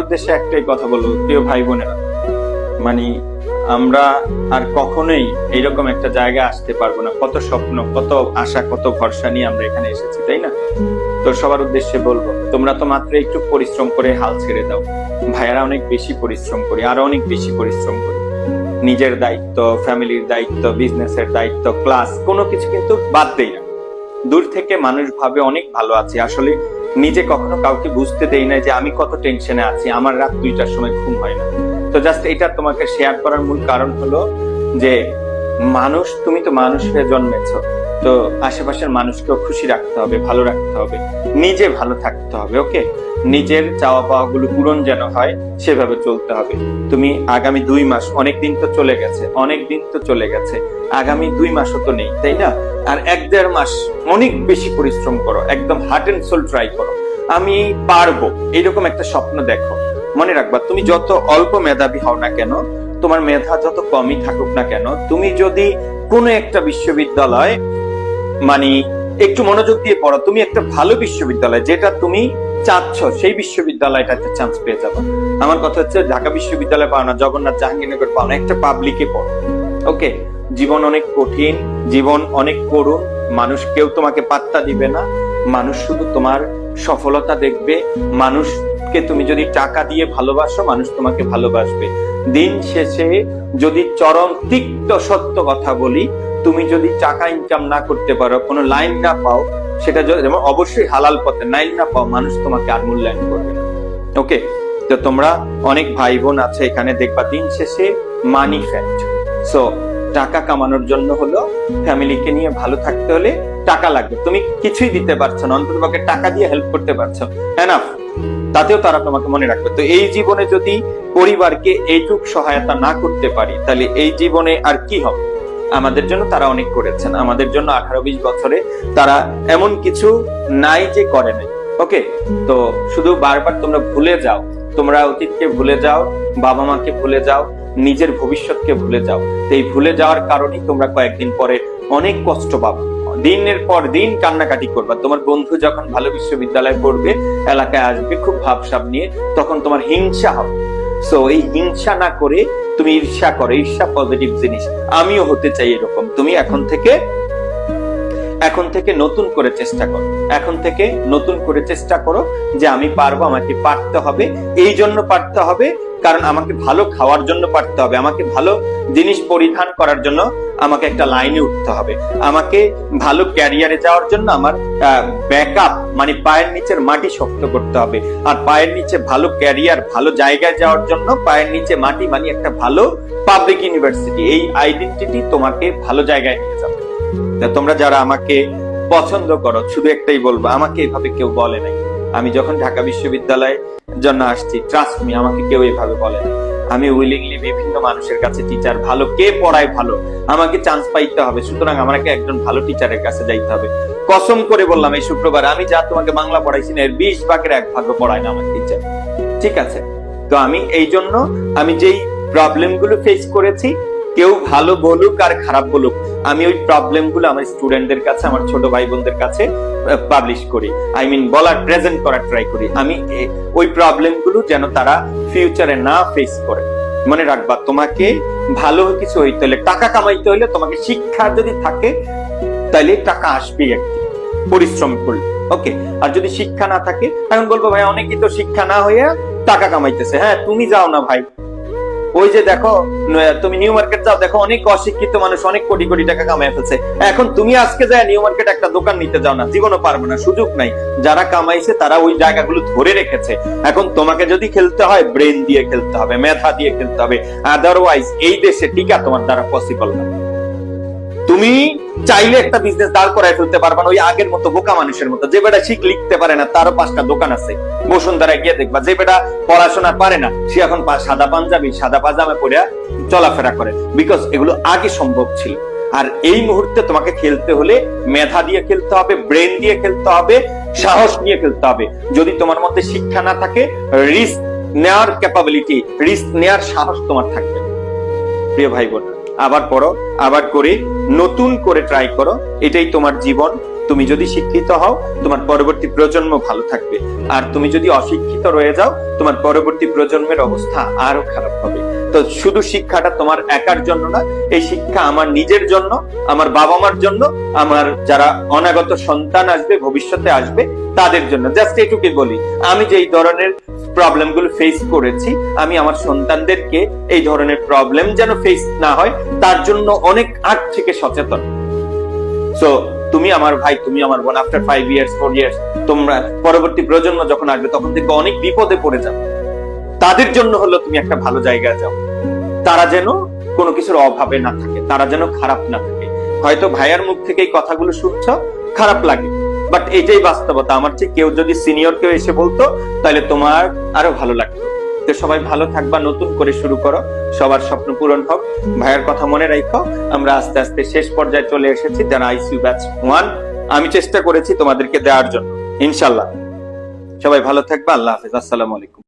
উদ্দেশ্যে একটাই কথা বলবো, প্রিয় ভাই বোনেরা, মানে আমরা আর কখনোই এইরকম একটা জায়গায় আসতে পারবো না। কত স্বপ্ন, কত আশা, কত ভরসা নিয়ে আমরা এখানে এসেছি, তাই না? তো সবার উদ্দেশ্যে বলবো, তোমরা তো মাত্র একটু পরিশ্রম করে হাল ছেড়ে দাও। ভাইয়ারা অনেক বেশি পরিশ্রম করি, আরো অনেক বেশি পরিশ্রম করি। নিজের দায়িত্ব, ফ্যামিলির দায়িত্ব, বিজনেসের দায়িত্ব, ক্লাস, কোনো কিছু কিন্তু বাদ দেই না। দূর থেকে মানুষ ভাবে অনেক ভালো আছি, আসলে নিজে কখনো কাউকে বুঝতে দেই না যে আমি কত টেনশনে আছি, আমার রাত 2টার সময় ঘুম হয় না। তো জাস্ট এটা তোমাকে শেয়ার করার মূল কারণ হলো যে মানুষ, তুমি তো মানুষ হয়ে জন্মেছো, তো আশেপাশের মানুষকেও খুশি রাখতে হবে, ভালো রাখতে হবে, নিজে ভালো থাকতে হবে। ওকে, নিজের চাওয়া পাওয়া গুলো পূরণ যেন হয় সেভাবে চলতে হবে। তুমি আগামী 2 মাস, অনেক দিন তো চলে গেছে, অনেক দিন তো চলে গেছে, আগামী 2 মাসও তো নেই, তাই না? আর 1-1.5 মাস অনেক বেশি পরিশ্রম করো, একদম হার্ট এন্ড সোল ট্রাই করো, আমি পারবো, এইরকম একটা স্বপ্ন দেখো। মনে রাখবা, তুমি যত অল্প মেধাবী হও না কেন, তোমার মেধা যত কমই থাকুক না কেন, তুমি যদি কোনো একটা বিশ্ববিদ্যালয় মানে একটু মনোযোগ দিয়ে পড়ো, তুমি একটা ভালো বিশ্ববিদ্যালয় যেটা তুমি চাচ্ছ, সেই বিশ্ববিদ্যালয়টাতে চান্স পেয়ে যাবে। আমার কথা হচ্ছে ঢাকা বিশ্ববিদ্যালয় পাও না, জগন্নাথ জাহাঙ্গীরনগর পাও না, একটা পাবলিকে পড়ো। ওকে, জীবন অনেক কঠিন, জীবন অনেক করুণ, মানুষ কেউ তোমাকে পাত্তা দিবে না, মানুষ শুধু তোমার সফলতা দেখবে। মানুষকে তুমি যদি টাকা দিয়ে ভালোবাসো, মানুষ তোমাকে ভালোবাসবে। দিন শেষে যদি চরম তিক্ত সত্য কথা বলি, তুমি যদি টাকা ইনকাম না করতে পারো, কোনো লাইন না পাও, সেটা যেমন অবশ্যই হালাল পথে লাইন না পাও, মানুষ তোমাকে আর মূল্যায়ন করবে না। ওকে, তো তোমরা অনেক ভাই বোন আছে এখানে, দেখবা দিন শেষে মানি ফ্যাক্ট। সো টাকা কামানোর জন্য হলো, ফ্যামিলিকে নিয়ে ভালো থাকতে হলে টাকা লাগবে। তুমি কিছুই দিতে পারছো না, অন্তত পক্ষে টাকা দিয়ে হেল্প করতে পারছো, এনাফ, তাতেও তারা তোমাকে মনে রাখবে। তো এই জীবনে যদি পরিবারকে এইটুক সহায়তা না করতে পারি, তাহলে এই জীবনে আর কি হবে? আমাদের জন্য তারা অনেক করেছেন, আমাদের জন্য 18-20 বছরে তারা এমন কিছু নাই যে করে নাই। ওকে, তো শুধু বারবার তোমরা ভুলে যাও, তোমরা অতীতকে ভুলে যাও, বাবা মাকে ভুলে যাও, নিজের ভবিষ্যৎকে ভুলে যাও। তো এই ভুলে যাওয়ার কারণেই তোমরা কয়েকদিন পরে অনেক কষ্ট পাবে, দিনের পর দিন কান্নাকাটি করবা। তোমার বন্ধু যখন ভালো বিশ্ববিদ্যালয়ে পড়বে, এলাকায় আসবে খুব ভাবসাব নিয়ে, তখন তোমার হিংসা হবে। সো এই হিংসা না করে তুমি ঈর্ষা করো, ঈর্ষা পজিটিভ জিনিস, আমিও হতে চাই এরকম। তুমি এখন থেকে নতুন করে চেষ্টা করো, এখন থেকে নতুন করে চেষ্টা করো যে আমি পারবো, আমাকে পারতে হবে। এই জন্য পারতে হবে কারণ আমাকে ভালো খাওয়ার জন্য পারতে হবে, আমাকে ভালো জিনিস পরিধান করার জন্য আমাকে একটা লাইনে উঠতে হবে, আমাকে ভালো ক্যারিয়ারে যাওয়ার জন্য আমার ব্যাকআপ মানে পায়ের নিচের মাটি শক্ত করতে হবে। আর পায়ের নিচে ভালো ক্যারিয়ার, ভালো জায়গায় যাওয়ার জন্য পায়ের নিচে মাটি মানে একটা ভালো পাবলিক ইউনিভার্সিটি, এই আইডেন্টিটি তোমাকে ভালো জায়গায় নিয়ে যাবে। তোমরা যারা আমাকে পছন্দ করো, শুধু একটাই বলবো, আমাকে এভাবে কেউ বলে নাই। আমি যখন ঢাকা বিশ্ববিদ্যালয়ের জন্য আসছি, ট্রাস্ট মি, আমাকে কেউ এভাবে বলে নাই। আমি উইলিংলি বিভিন্ন মানুষের কাছে, টিচার ভালো, কে পড়ায় ভালো, আমাকে চান্স পাইতে হবে, সুতরাং আমাকে একজন ভালো টিচারের কাছে যাইতে হবে। কসম করে বললাম, এই শুক্রবার আমি যা তোমাকে বাংলা পড়াইছি না, এর 20 ভাগের 1 ভাগ পড়ায় না আমার টিচার, ঠিক আছে? তো আমি এই জন্য, আমি যেই প্রবলেম গুলো ফেস করেছি, কেউ ভালো বলুক আর খারাপ বলুক, আমি ওই প্রবলেম গুলো আমার স্টুডেন্টদের কাছে, আমার ছোট ভাই বোনদের কাছে পাবলিশ করি, বলার, প্রেজেন্ট করার ট্রাই করি। আমি ওই প্রবলেম গুলো যেন তারা ফিউচারে না ফেস করে। মনে রাখবা, তোমাকে ভালো কিছু হইতে হলে, টাকা কামাইতে হলে, তোমাকে শিক্ষা যদি থাকে তাহলে টাকা আসবেই একদিন, পরিশ্রম করলে। ওকে, আর যদি শিক্ষা না থাকে, এখন বলবো ভাই অনেকেই তো শিক্ষা না হইয়া টাকা কামাইতেছে। হ্যাঁ, তুমি যাও না ভাই, ওই যে দেখো, তুমি নিউ মার্কেট যাও, দেখো অনেক অশিক্ষিত মানুষ অনেক কোটি কোটি টাকা কামাই ফেলছে। এখন তুমি আজকে যায় নিউ মার্কেট একটা দোকান নিতে যাও না, জীবনও পারবে না, সুযোগ নাই। যারা কামাইছে তারা ওই জায়গাগুলো ধরে রেখেছে। এখন তোমাকে যদি খেলতে হয়, ব্রেন দিয়ে খেলতে হবে, মেধা দিয়ে খেলতে হবে, আদারওয়াইজ এই দেশে টিকা তোমার দ্বারা পসিবল না। তুমি চাইলে একটা বিজনেস দাঁড় করায় ফেলতে পারবা না ওই আগের মতো বোকা মানুষের মতো, যে বেটা শিখ লিখতে পারে না, তারও 5টা দোকান আছে। বসুন্ধরা গিয়ে দেখবা, যে বেটা পড়াশোনা পারে না, সে এখন সাদা পাঞ্জাবি, সাদা পাজামা পরে চলাফেরা করে, বিকজ এগুলো আগে সম্ভব ছিল। আর এই মুহূর্তে তোমাকে খেলতে হলে মেধা দিয়ে খেলতে হবে, ব্রেন দিয়ে খেলতে হবে, সাহস নিয়ে খেলতে হবে। যদি তোমার মধ্যে শিক্ষা না থাকে, রিস্ক নেওয়ার ক্যাপাবিলিটি, রিস্ক নেওয়ার সাহস তোমার থাকবে। প্রিয় ভাই বোন, আবার পড়ো, আবার করে নতুন করে ট্রাই করো, এটাই তোমার জীবন। তুমি যদি শিক্ষিত হও, তোমার পরবর্তী প্রজন্ম ভালো থাকবে। আর তুমি যদি অশিক্ষিত রয়ে যাও, তোমার পরবর্তী প্রজন্মের অবস্থা আরো খারাপ হবে। তো শুধু শিক্ষাটা তোমার একার জন্য না, এই শিক্ষা আমার নিজের জন্য, আমার বাবা মার জন্য, আমার যারা অনাগত সন্তান আসবে, ভবিষ্যতে আসবে, তাদের জন্য। জাস্ট এটুকুই বলি, আমি যে এই ধরনের প্রবলেম গুলো ফেস করেছি, আমি আমার সন্তানদেরকে এই ধরনের প্রবলেম যেন ফেস না হয় তার জন্য অনেক আগ থেকে সচেতন। সো তুমি আমার ভাই, তুমি আমার বোন, আফটার 5 ইয়ার্স 4 ইয়ার্স তোমরা পরবর্তী প্রজন্ম যখন আসবে তখন থেকে অনেক বিপদে পড়ে যাবে। তাদের জন্য হলো তুমি একটা ভালো জায়গায় যাও, তারা যেন কোনো কিছুর অভাবে না থাকে, তারা যেন খারাপ না থাকে। হয়তো ভাইয়ার মুখ থেকে এই কথাগুলো শুনছ, খারাপ লাগে, বাট এটাই বাস্তবতা। আমার চেয়ে কেউ যদি সিনিয়র কেউ এসে বলতো তাহলে তোমার আরো ভালো লাগতো। তো সবাই ভালো থাকবা, নতুন করে শুরু করো, সবার স্বপ্ন পূরণ হোক। ভাইয়ের কথা মনে রাখো, আমরা আস্তে আস্তে শেষ পর্যায়ে চলে এসেছি। যারা আইসিইউ ব্যাচ 1, আমি চেষ্টা করেছি তোমাদেরকে দেওয়ার জন্য, ইনশাল্লাহ। সবাই ভালো থাকবা, আল্লাহ হাফেজ, আসসালামু আলাইকুম।